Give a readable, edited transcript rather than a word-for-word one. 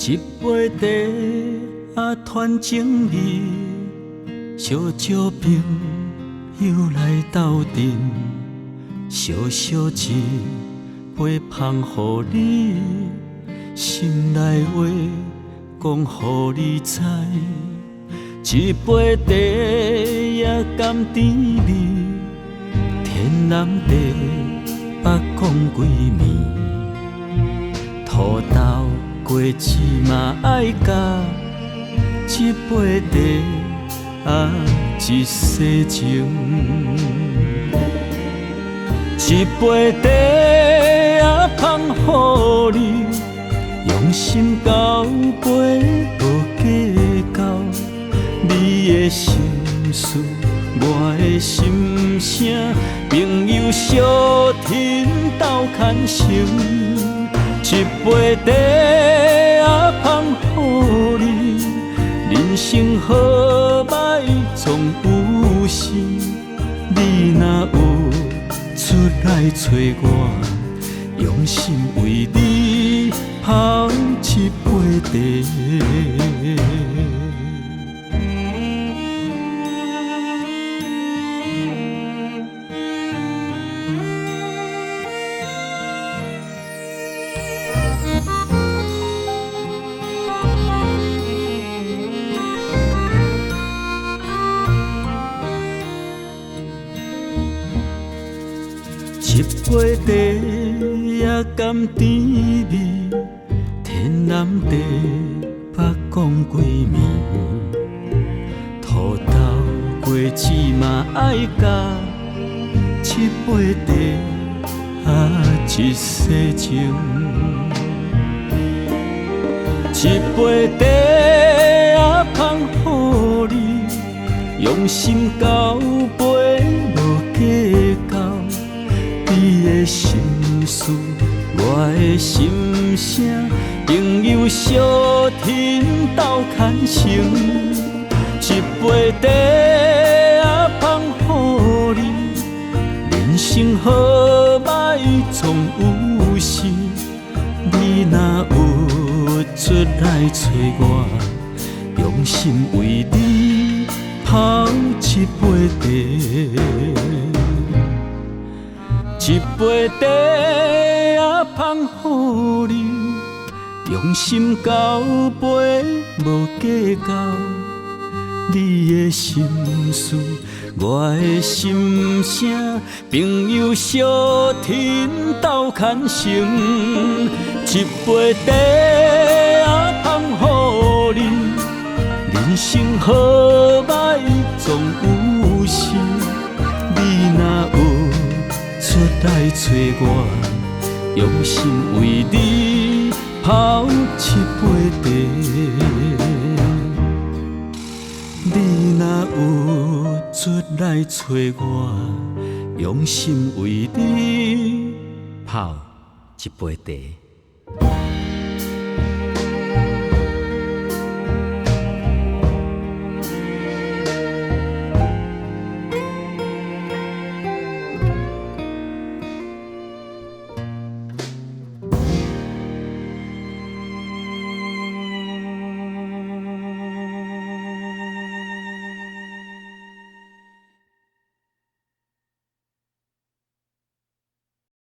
一杯茶传情意，烧酒朋友来斗阵，小小一杯芳予你，心内话讲予你知。一杯茶也甘甜味，天南地北讲几暝，土豆果子嘛爱加，一杯茶一世情。一杯茶芳予你，用心交杯无计较。你的心事，我的心声，朋友相挺斗牵成。一杯茶芳予你，人生好歹总有时。你若有出来找我，用心为你泡一杯茶。一杯茶也甘甜味，天南地北讲几暝，土豆果子嘛爱加，一杯茶一世情。一杯茶芳予你，用心交杯无计较。你的心事，我的心声，朋友相挺斗牵成。一杯茶芳予你，人生好歹总有时。你若有出来找我，用心为你泡一杯茶。一杯茶芳予你，用心交杯无计较。你的心事，我的心声，朋友相挺斗牵成。一杯茶芳予你，人生好歹总有时。你若有出来找我，用心为你泡一杯茶。你若有出来找我，用心为你泡一杯茶。